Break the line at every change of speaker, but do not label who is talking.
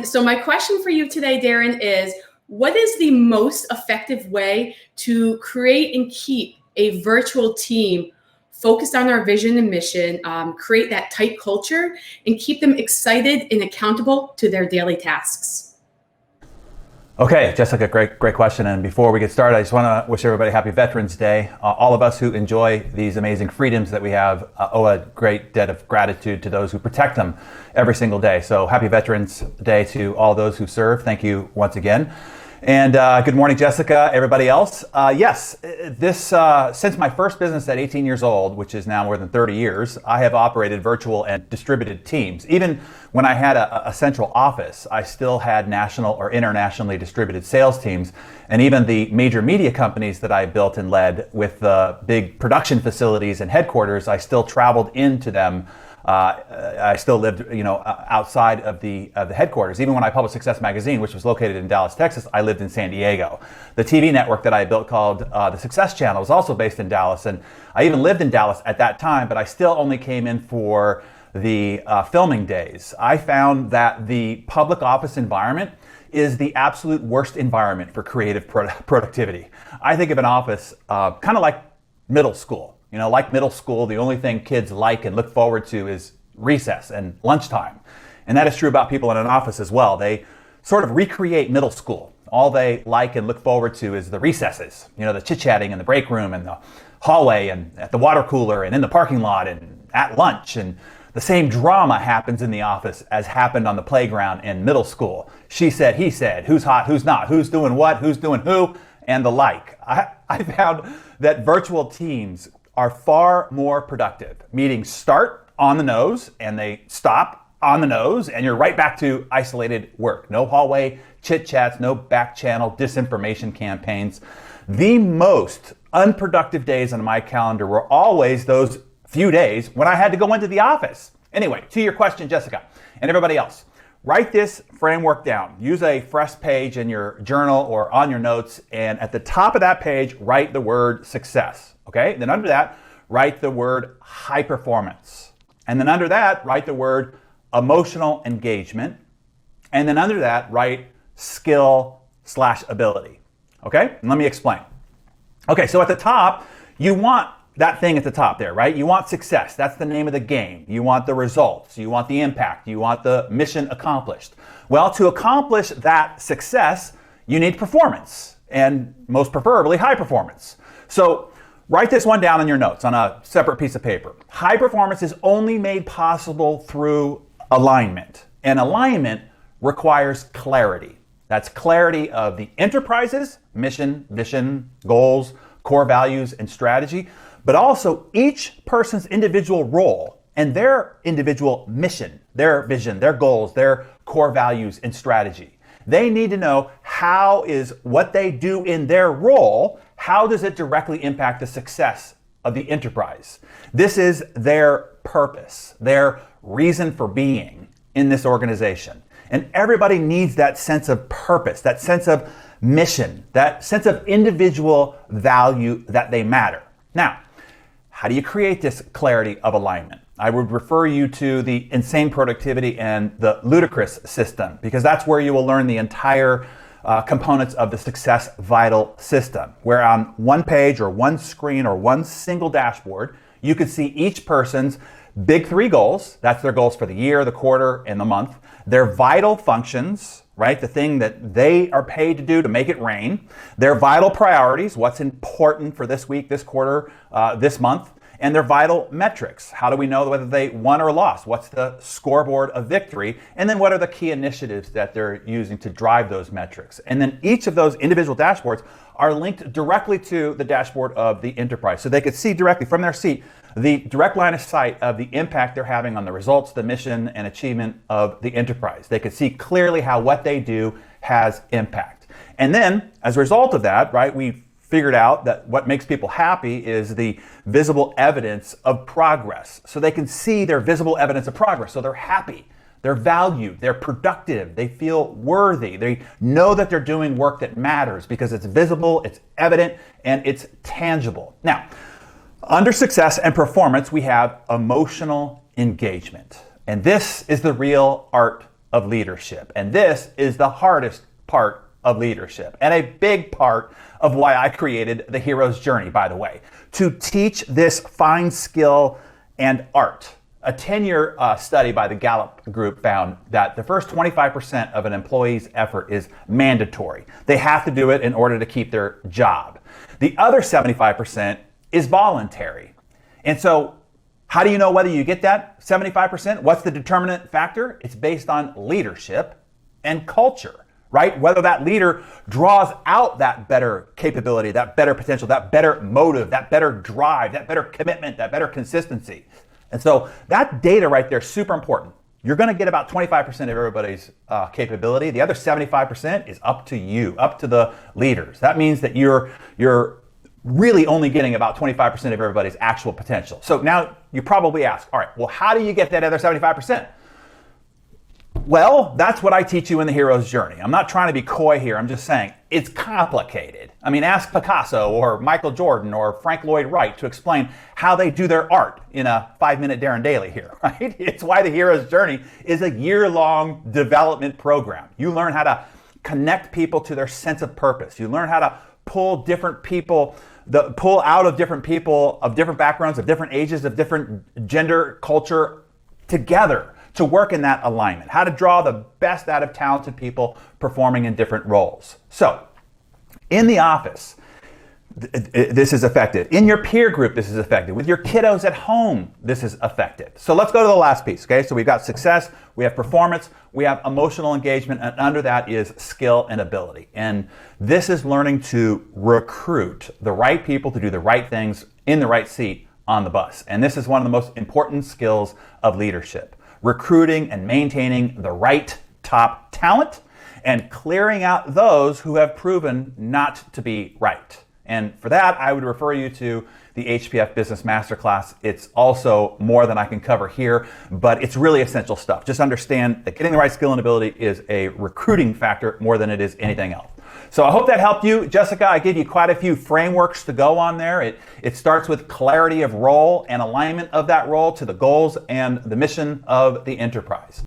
So my question for you today, Darren, is what is the most effective way to create and keep a virtual team focused on our vision and mission, create that tight culture, and keep them excited and accountable to their daily tasks?
Okay, Jessica, great question. And before we get started, I just want to wish everybody happy Veterans Day. All of us who enjoy these amazing freedoms that we have owe a great debt of gratitude to those who protect them every single day. So happy Veterans Day to all those who serve. Thank you once again. And good morning, Jessica, everybody else. Yes, since my first business at 18 years old, which is now more than 30 years, I have operated virtual and distributed teams. Even when I had a central office, I still had national or internationally distributed sales teams. And even the major media companies that I built and led with the big production facilities and headquarters, I still traveled into them. I still lived, outside of the headquarters. Even when I published Success Magazine, which was located in Dallas, Texas, I lived in San Diego. The TV network that I built called the Success Channel was also based in Dallas, and I even lived in Dallas at that time, but I still only came in for the filming days. I found that the public office environment is the absolute worst environment for creative productivity. I think of an office kind of like middle school. Like middle school, the only thing kids like and look forward to is recess and lunchtime. And that is true about people in an office as well. They sort of recreate middle school. All they like and look forward to is the recesses, the chit-chatting in the break room and the hallway and at the water cooler and in the parking lot and at lunch. And the same drama happens in the office as happened on the playground in middle school. She said, he said, who's hot, who's not, who's doing what, who's doing who, and the like. I found that virtual teams are far more productive. Meetings start on the nose and they stop on the nose, and you're right back to isolated work. No hallway chit chats, no back channel disinformation campaigns. The most unproductive days on my calendar were always those few days when I had to go into the office. Anyway, to your question, Jessica, and everybody else, write this framework down. Use a fresh page in your journal or on your notes, and at the top of that page, write the word success. Okay, then under that, write the word high performance. And then under that, write the word emotional engagement. And then under that, write skill/ability. Okay, and let me explain. Okay, so at the top, you want that thing at the top there, right? You want success. That's the name of the game. You want the results. You want the impact. You want the mission accomplished. Well, to accomplish that success, you need performance, and most preferably high performance. So write this one down in your notes on a separate piece of paper. High performance is only made possible through alignment. And alignment requires clarity. That's clarity of the enterprise's mission, vision, goals, core values, and strategy, but also each person's individual role and their individual mission, their vision, their goals, their core values, and strategy. They need to know how is what they do in their role, how does it directly impact the success of the enterprise? This is their purpose, their reason for being in this organization. And everybody needs that sense of purpose, that sense of mission, that sense of individual value that they matter. Now, how do you create this clarity of alignment? I would refer you to the Insane Productivity and the Ludicrous system, because that's where you will learn the entire components of the Success Vital system, where on one page or one screen or one single dashboard, you could see each person's big three goals. That's their goals for the year, the quarter, and the month. Their vital functions, right? The thing that they are paid to do to make it rain. Their vital priorities, what's important for this week, this quarter, this month. And their vital metrics. How do we know whether they won or lost? What's the scoreboard of victory? And then what are the key initiatives that they're using to drive those metrics? And then each of those individual dashboards are linked directly to the dashboard of the enterprise. So they could see directly from their seat the direct line of sight of the impact they're having on the results, the mission, and achievement of the enterprise. They could see clearly how what they do has impact. And then, as a result of that, right, we figured out that what makes people happy is the visible evidence of progress. So they can see their visible evidence of progress. So they're happy, they're valued, they're productive, they feel worthy, they know that they're doing work that matters because it's visible, it's evident, and it's tangible. Now, under success and performance, we have emotional engagement. And this is the real art of leadership. And this is the hardest part of leadership, and a big part of why I created the hero's journey, by the way, to teach this fine skill and art. A 10-year study by the Gallup Group found that the first 25% of an employee's effort is mandatory. They have to do it in order to keep their job. The other 75% is voluntary. And so how do you know whether you get that 75%? What's the determinant factor? It's based on leadership and culture, right? Whether that leader draws out that better capability, that better potential, that better motive, that better drive, that better commitment, that better consistency. And so that data right there is super important. You're going to get about 25% of everybody's capability. The other 75% is up to you, up to the leaders. That means that you're really only getting about 25% of everybody's actual potential. So now you probably ask, all right, well, how do you get that other 75%? Well, that's what I teach you in the hero's journey. I'm not trying to be coy here. I'm just saying it's complicated. I mean, ask Picasso or Michael Jordan or Frank Lloyd Wright to explain how they do their art in a 5-minute DarrenDaily here, right? It's why the hero's journey is a year-long development program. You learn how to connect people to their sense of purpose. You learn how to pull different people, pull out of different people of different backgrounds, of different ages, of different gender, culture together to work in that alignment, how to draw the best out of talented people performing in different roles. So in the office, this is effective. In your peer group, this is effective. With your kiddos at home, this is effective. So let's go to the last piece, okay? So we've got success, we have performance, we have emotional engagement, and under that is skill and ability. And this is learning to recruit the right people to do the right things in the right seat on the bus. And this is one of the most important skills of leadership. Recruiting and maintaining the right top talent and clearing out those who have proven not to be right. And for that, I would refer you to the HPF Business Masterclass. It's also more than I can cover here, but it's really essential stuff. Just understand that getting the right skill and ability is a recruiting factor more than it is anything else. So I hope that helped you. Jessica, I gave you quite a few frameworks to go on there. It starts with clarity of role and alignment of that role to the goals and the mission of the enterprise.